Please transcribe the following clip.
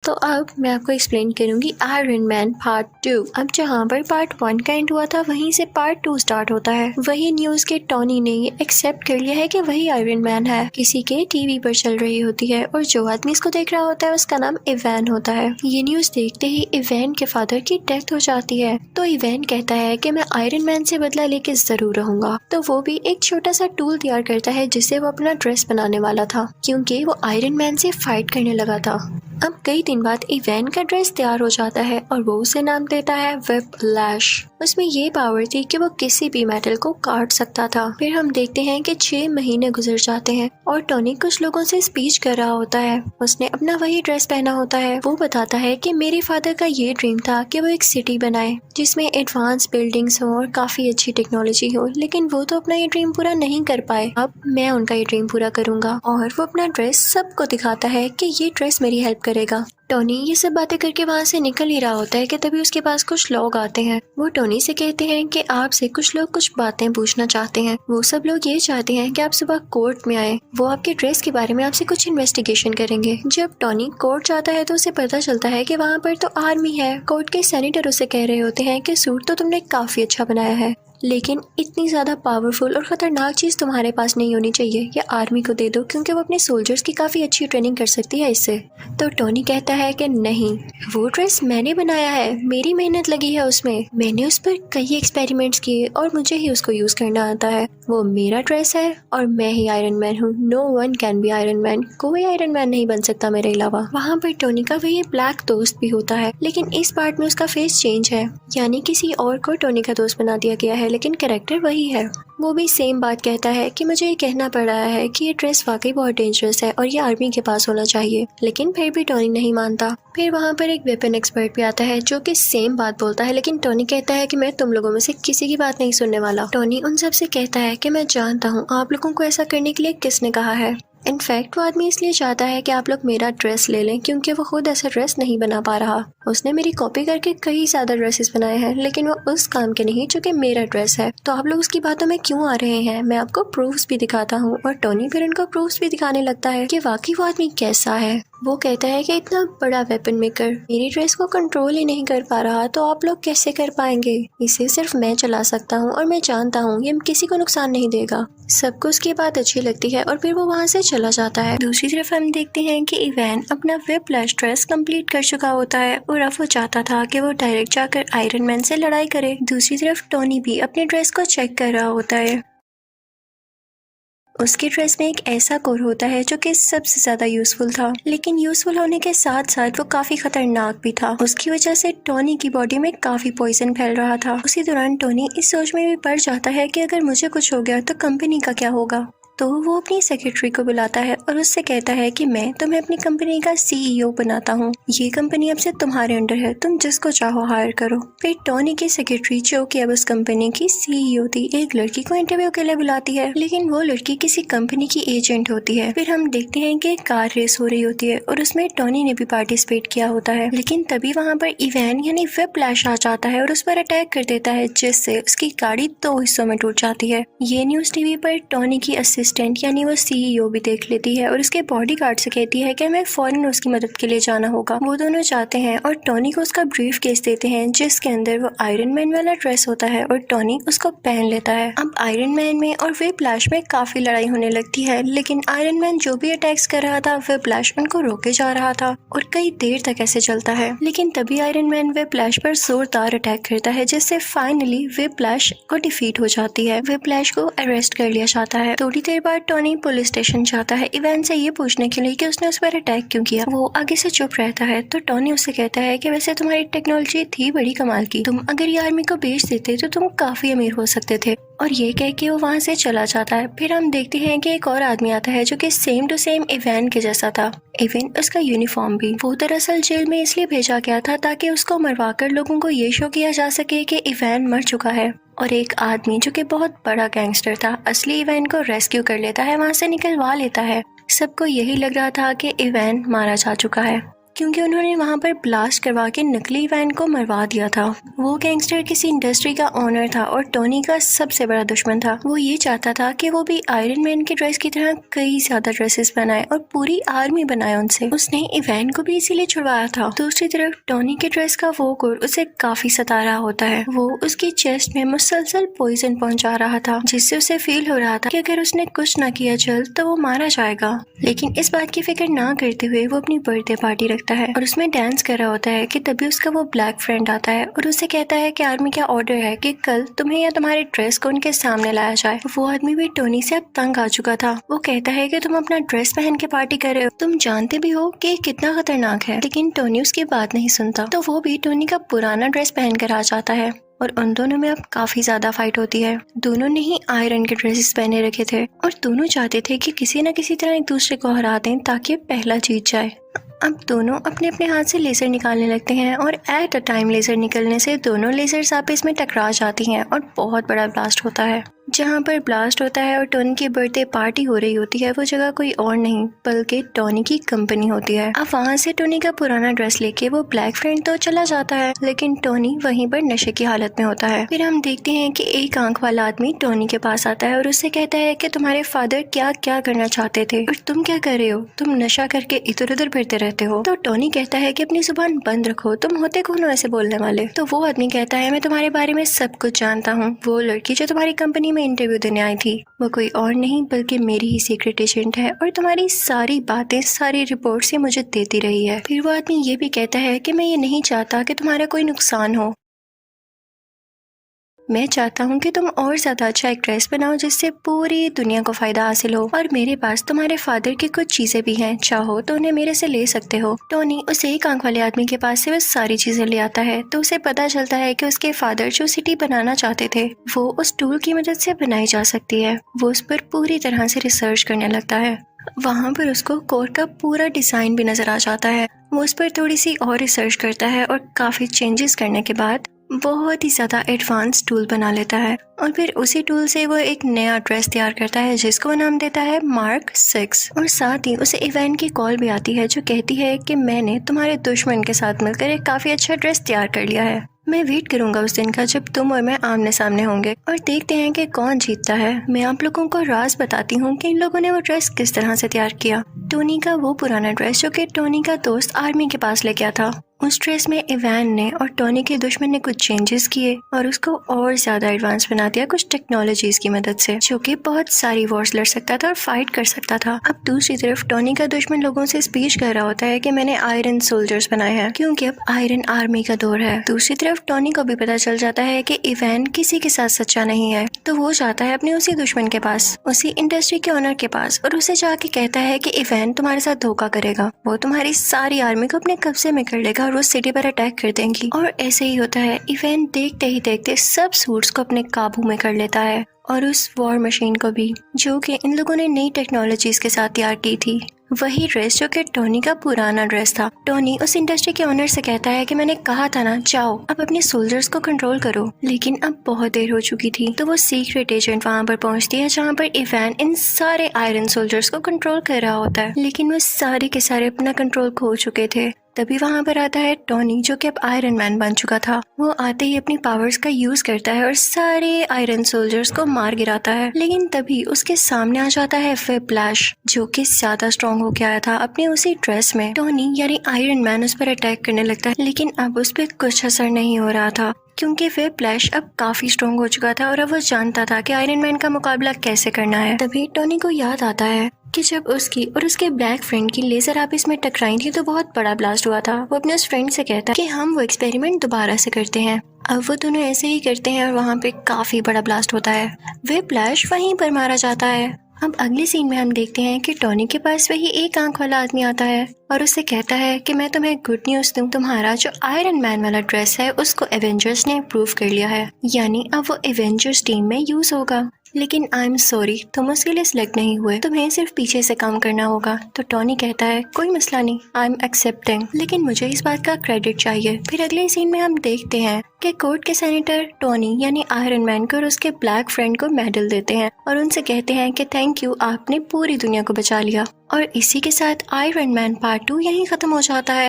तो अब मैं आपको एक्सप्लेन करूंगी आयरन मैन पार्ट 2। अब जहाँ पर पार्ट 1 का एंड हुआ था वहीं से पार्ट 2 स्टार्ट होता है। वही न्यूज के टोनी ने ये एक्सेप्ट कर लिया है कि वही आयरन मैन है। किसी के टीवी पर चल रही होती है और जो आदमी इसको देख रहा होता है उसका नाम इवैन होता है। ये न्यूज देखते ही इवैन के फादर की डेथ हो जाती है। तो इवैन कहता है कि मैं आयरन मैन से बदला लेके जरूर रहूंगा। तो वो भी एक छोटा सा टूल तैयार करता है जिससे वो अपना ड्रेस बनाने वाला था, क्योंकि वो आयरन मैन से फाइट करने लगा था। अब कई दिन बाद इवैन का ड्रेस तैयार हो जाता है और वो उसे नाम देता है व्हिप्लैश। उसमें ये पावर थी कि वो किसी भी मेटल को काट सकता था। फिर हम देखते हैं कि 6 महीने गुजर जाते हैं और टोनी कुछ लोगों से स्पीच कर रहा होता है। उसने अपना वही ड्रेस पहना होता है। वो बताता है कि मेरे फादर का ये ड्रीम था कि वो एक सिटी बनाए जिसमें एडवांस बिल्डिंग्स हो और काफी अच्छी टेक्नोलॉजी हो, लेकिन वो तो अपना ये ड्रीम पूरा नहीं कर पाए। अब मैं उनका ये ड्रीम पूरा करूंगा। और वो अपना ड्रेस सबको दिखाता है कि ये ड्रेस मेरी हेल्प करेगा। टोनी ये सब बातें करके वहाँ से निकल ही रहा होता है कि तभी उसके पास कुछ लोग आते हैं। वो टोनी से कहते हैं कि आपसे कुछ लोग कुछ बातें पूछना चाहते हैं। वो सब लोग ये चाहते हैं कि आप सुबह कोर्ट में आए। वो आपके ड्रेस के बारे में आपसे कुछ इन्वेस्टिगेशन करेंगे। जब टोनी कोर्ट जाता है तो उसे पता चलता है कि वहाँ पर तो आर्मी है। कोर्ट के सेनेटर उसे कह रहे होते हैं कि सूट तो तुमने काफी अच्छा बनाया है, लेकिन इतनी ज्यादा पावरफुल और खतरनाक चीज तुम्हारे पास नहीं होनी चाहिए। ये आर्मी को दे दो क्योंकि वो अपने सोल्जर्स की काफी अच्छी ट्रेनिंग कर सकती है इससे। तो टोनी कहता है कि नहीं, वो ड्रेस मैंने बनाया है, मेरी मेहनत लगी है उसमें, मैंने उस पर कई एक्सपेरिमेंट्स किए और मुझे ही उसको यूज करना आता है। वो मेरा ड्रेस है और मैं ही आयरन मैन हूँ। No one can be Iron Man. कोई आयरन मैन नहीं बन सकता मेरे अलावा। वहाँ पर टोनी का वही ब्लैक दोस्त भी होता है, लेकिन इस पार्ट में उसका फेस चेंज है, यानी किसी और को टोनी का दोस्त बना दिया गया है, लेकिन कैरेक्टर वही है। वो भी सेम बात कहता है कि मुझे ये कहना पड़ रहा है कि ये ड्रेस वाकई बहुत डेंजरस है और ये आर्मी के पास होना चाहिए, लेकिन फिर भी टोनी नहीं मानता। फिर वहाँ पर एक वेपन एक्सपर्ट भी आता है जो कि सेम बात बोलता है, लेकिन टोनी कहता है कि मैं तुम लोगों में से किसी की बात नहीं सुनने वाला। टोनी उन सब से कहता है कि मैं जानता हूँ आप लोगों को ऐसा करने के लिए किसने कहा है। इनफैक्ट वो आदमी इसलिए चाहता है कि आप लोग मेरा ड्रेस ले लें क्योंकि वो खुद ऐसा ड्रेस नहीं बना पा रहा। उसने मेरी कॉपी करके कई ज्यादा ड्रेसेस बनाए हैं, लेकिन वो उस काम के नहीं जो कि मेरा ड्रेस है। तो आप लोग उसकी बातों में क्यों आ रहे हैं? मैं आपको प्रूफ्स भी दिखाता हूँ। और टोनी फिर उनको प्रूफ्स भी दिखाने लगता है कि वाकई वो आदमी कैसा है। वो कहता है कि इतना बड़ा वेपन मेकर मेरी ड्रेस को कंट्रोल ही नहीं कर पा रहा, तो आप लोग कैसे कर पाएंगे? इसे सिर्फ मैं चला सकता हूँ और मैं जानता हूँ ये किसी को नुकसान नहीं देगा। सबको उसकी बात अच्छी लगती है और फिर वो वहाँ से चला जाता है। दूसरी तरफ हम देखते हैं कि इवैन अपना व्हिप्लैश ड्रेस कंप्लीट कर चुका होता है और अब वो चाहता था कि वो डायरेक्ट जाकर आयरन मैन से लड़ाई करे। दूसरी तरफ टोनी भी अपने ड्रेस को चेक कर रहा होता है। उसके ड्रेस में एक ऐसा कोर होता है जो कि सबसे ज्यादा यूजफुल था, लेकिन यूजफुल होने के साथ साथ वो काफी खतरनाक भी था। उसकी वजह से टोनी की बॉडी में काफी पॉइजन फैल रहा था। उसी दौरान टोनी इस सोच में भी पड़ जाता है कि अगर मुझे कुछ हो गया तो कंपनी का क्या होगा। तो वो अपनी सेक्रेटरी को बुलाता है और उससे कहता है कि मैं तुम्हें अपनी कंपनी का सीईओ बनाता हूँ। ये कंपनी अब से तुम्हारे अंडर है, तुम जिसको चाहो हायर करो। फिर टोनी की सेक्रेटरी जो कि अब उस कंपनी की सीईओ थी, एक लड़की को इंटरव्यू के लिए बुलाती है, लेकिन वो लड़की किसी कंपनी की एजेंट होती है। फिर हम देखते हैं कि कार रेस हो रही होती है और उसमें टोनी ने भी पार्टिसिपेट किया होता है, लेकिन तभी वहाँ पर इवैन यानी व्हिप्लैश आ जाता है और उस पर अटैक कर देता है, जिससे उसकी गाड़ी 2 हिस्सों में टूट जाती है। ये न्यूज टीवी पर टोनी की असिस्टेंट यानी वो सीईओ भी देख लेती है और उसके बॉडीगार्ड से कहती है कि हमें फौरन उसकी मदद के लिए जाना होगा। वो दोनों जाते हैं और टोनी को उसका ब्रीफ केस देते हैं जिसके अंदर वो आयरन मैन वाला ड्रेस होता है और टोनी उसको पहन लेता है। अब आयरन मैन में और व्हिप्लैश में काफी लड़ाई होने लगती है, लेकिन आयरन मैन जो भी अटैक्स कर रहा था व्हिप्लैश उनको रोके जा रहा था और कई देर तक ऐसे चलता है। लेकिन तभी आयरन मैन व्हिप्लैश पर जोरदार अटैक करता है, जिससे फाइनली व्हिप्लैश को डिफीट हो जाती है। व्हिप्लैश को अरेस्ट कर लिया जाता है। थोड़ी देर बाद टोनी पुलिस स्टेशन जाता है इवैन से ये पूछने के लिए कि उसने उस पर अटैक क्यों किया। वो आगे से चुप रहता है तो टोनी उससे कहता है कि वैसे तुम्हारी टेक्नोलॉजी थी बड़ी कमाल की, तुम अगर ये आर्मी को बेच देते तो तुम काफी अमीर हो सकते थे। और ये कह के वो वहाँ से चला जाता है। फिर हम देखते हैं कि एक और आदमी आता है जो कि सेम टू सेम इवैन के जैसा था, इवन उसका यूनिफॉर्म भी। वो दरअसल जेल में इसलिए भेजा गया था ताकि उसको मरवाकर लोगों को ये शो किया जा सके कि इवैन मर चुका है। और एक आदमी जो कि बहुत बड़ा गैंगस्टर था असली इवैन को रेस्क्यू कर लेता है, वहाँ से निकलवा लेता है। सबको यही लग रहा था कि इवैन मारा जा चुका है, क्योंकि उन्होंने वहाँ पर ब्लास्ट करवा के नकली इवान को मरवा दिया था। वो गैंगस्टर किसी इंडस्ट्री का ओनर था और टोनी का सबसे बड़ा दुश्मन था। वो ये चाहता था कि वो भी आयरन मैन की ड्रेस की तरह कई ज्यादा ड्रेसेस बनाए और पूरी आर्मी बनाए उनसे। उसने इवान को भी इसीलिए छुड़वाया था। दूसरी तरफ टोनी के ड्रेस का वो गुण उसे काफी सता रहा होता है। वो उसकी चेस्ट में मुसलसल पॉइजन पहुंचा रहा था, जिससे उसे फील हो रहा था कि अगर उसने कुछ न किया जल्द तो वो मारा जाएगा। लेकिन इस बात की फिक्र ना करते हुए वो अपनी बर्थडे पार्टी रखता है और उसमें डांस कर रहा होता है कि तभी उसका वो ब्लैक फ्रेंड आता है और उसे कहता है कि आर्मी का ऑर्डर है कि कल तुम्हें या तुम्हारे ड्रेस को उनके सामने लाया जाए। वो आदमी भी टोनी से अब तंग आ चुका था। वो कहता है कि तुम अपना ड्रेस पहन के पार्टी कर रहे हो, तुम जानते भी हो कि कितना खतरनाक है। लेकिन टोनी उसकी बात नहीं सुनता, तो वो भी टोनी का पुराना ड्रेस पहन कर आ जाता है और उन दोनों में अब काफी ज्यादा फाइट होती है। दोनों ने ही आयरन के ड्रेसेस पहने रखे थे और दोनों चाहते थे कि किसी न किसी तरह एक दूसरे को हरा दें ताकि पहला जीत जाए। अब दोनों अपने अपने हाथ से लेजर निकालने लगते हैं और एट अ टाइम लेजर निकलने से दोनों लेजर्स आपस में टकरा जाती हैं और बहुत बड़ा ब्लास्ट होता है। जहाँ पर ब्लास्ट होता है और टोनी की बर्थडे पार्टी हो रही होती है वो जगह कोई और नहीं बल्कि टोनी की कंपनी होती है। अब वहाँ से टोनी का पुराना ड्रेस लेके वो ब्लैक फ्रेंड तो चला जाता है, लेकिन टोनी वहीं पर नशे की हालत में होता है। फिर हम देखते हैं कि एक आंख वाला आदमी टोनी के पास आता है और उससे कहता है कि तुम्हारे फादर क्या क्या करना चाहते थे और तुम क्या कर रहे हो, तुम नशा करके इधर उधर फिरते रहते हो। तो टोनी कहता है कि अपनी जुबान बंद रखो, तुम होते कौन हो ऐसे बोलने वाले। तो वो आदमी कहता है मैं तुम्हारे बारे में सब कुछ जानता हूँ। वो लड़की जो तुम्हारी कंपनी में इंटरव्यू देने आई थी वो कोई और नहीं बल्कि मेरी ही सीक्रेट एजेंट है और तुम्हारी सारी बातें सारी रिपोर्ट्स ये मुझे देती रही है। फिर वो आदमी ये भी कहता है कि मैं ये नहीं चाहता कि तुम्हारा कोई नुकसान हो, मैं चाहता हूँ कि तुम और ज्यादा अच्छा एक ड्रेस बनाओ जिससे पूरी दुनिया को फायदा हासिल हो और मेरे पास तुम्हारे फादर की कुछ चीजें भी हैं, चाहो तो उन्हें मेरे से ले सकते हो। टोनी उस एक आंख वाले आदमी के पास से वो सारी चीजें ले आता है तो उसे पता चलता है कि उसके फादर जो सिटी बनाना चाहते थे वो उस टूल की मदद से बनाई जा सकती है। वो उस पर पूरी तरह से रिसर्च करने लगता है। वहाँ पर उसको कोर का पूरा डिजाइन भी नजर आ जाता है। वो उस पर थोड़ी सी और रिसर्च करता है और काफी चेंजेस करने के बाद बहुत ही ज्यादा एडवांस टूल बना लेता है और फिर उसी टूल से वो एक नया ड्रेस तैयार करता है जिसको नाम देता है मार्क 6। और साथ ही उसे इवान की कॉल भी आती है जो कहती है कि मैंने तुम्हारे दुश्मन के साथ मिलकर एक काफी अच्छा ड्रेस तैयार कर लिया है। मैं वेट करूंगा उस दिन का जब तुम और मैं आमने सामने होंगे और देखते हैं कि कौन जीतता है। मैं आप लोगों को राज बताती हूँ कि इन लोगों ने वो ड्रेस किस तरह से तैयार किया। टोनी का वो पुराना ड्रेस जो कि टोनी का दोस्त आर्मी के पास ले गया था, उस ड्रेस में इवान ने और टोनी के दुश्मन ने कुछ चेंजेस किए और उसको और ज्यादा एडवांस बना दिया कुछ टेक्नोलॉजीज की मदद से, जो कि बहुत सारी वॉर्स लड़ सकता था और फाइट कर सकता था। अब दूसरी तरफ टोनी का दुश्मन लोगों से स्पीच कर रहा होता है कि मैंने आयरन सोल्जर्स बनाए हैं क्योंकि अब आयरन आर्मी का दौर है। दूसरी तरफ टोनी को भी पता चल जाता है कि इवान किसी के साथ सच्चा नहीं है, तो वो जाता है अपने उसी दुश्मन के पास, उसी इंडस्ट्री के ओनर के पास और उसे जाके कहता है कि इवान तुम्हारे साथ धोखा करेगा, वो तुम्हारी सारी आर्मी को अपने कब्जे में कर लेगा और वो सिटी पर अटैक कर देंगी। और ऐसे ही होता है। इवान देखते ही देखते सब सूट्स को अपने काबू में कर लेता है और उस वॉर मशीन को भी, जो कि इन लोगों ने नई टेक्नोलॉजीज के साथ तैयार की थी। वही ड्रेस जो कि टोनी का पुराना ड्रेस था। टोनी उस इंडस्ट्री के ओनर से कहता है कि मैंने कहा था ना, जाओ अब अपने सोल्जर्स को कंट्रोल करो। लेकिन अब बहुत देर हो चुकी थी, तो वो सीक्रेट एजेंट वहाँ पर पहुँचती है जहाँ पर इवान इन सारे आयरन सोल्जर्स को कंट्रोल कर रहा होता है, लेकिन वो सारे के सारे अपना कंट्रोल खो चुके थे। तभी वहाँ पर आता है टोनी जो कि अब आयरन मैन बन चुका था। वो आते ही अपनी पावर्स का यूज करता है और सारे आयरन सोल्जर्स को मार गिराता है, लेकिन तभी उसके सामने आ जाता है व्हिप्लैश जो कि ज्यादा स्ट्रॉन्ग हो के आया था अपने उसी ड्रेस में। टोनी यानी आयरन मैन उस पर अटैक करने लगता है, लेकिन अब उस पर कुछ असर नहीं हो रहा था क्योंकि व्हिप्लैश अब काफी स्ट्रॉन्ग हो चुका था और अब वो जानता था कि आयरन मैन का मुकाबला कैसे करना है। तभी टोनी को याद आता है कि जब उसकी और उसके ब्लैक फ्रेंड की लेजर आपस में टकराई थी तो बहुत बड़ा ब्लास्ट हुआ था। वो अपने उस फ्रेंड से कहता है कि हम वो एक्सपेरिमेंट दोबारा से करते हैं। अब वो दोनों ऐसे ही करते हैं और वहाँ पे काफी बड़ा ब्लास्ट होता है। व्हिप्लैश वहीं पर मारा जाता है। अब अगले सीन में हम देखते हैं कि टोनी के पास वही एक आंख वाला आदमी आता है और उससे कहता है कि मैं तुम्हें गुड न्यूज दूं, तुम्हारा जो आयरन मैन वाला ड्रेस है उसको एवेंजर्स ने अप्रूव कर लिया है, यानी अब वो एवेंजर्स टीम में यूज होगा। लेकिन आई एम सॉरी, तुम उसके लिए सिलेक्ट नहीं हुए, तुम्हें सिर्फ पीछे से काम करना होगा। तो टोनी कहता है कोई मसला नहीं, आई एम एक्सेप्टिंग, लेकिन मुझे इस बात का क्रेडिट चाहिए। फिर अगले सीन में हम देखते हैं कि कोर्ट के सेनेटर टोनी यानी आयरन मैन को और उसके ब्लैक फ्रेंड को मेडल देते हैं और उनसे कहते हैं कि थैंक यू, आपने पूरी दुनिया को बचा लिया। और इसी के साथ आयरन मैन पार्ट 2 यहीं खत्म हो जाता है।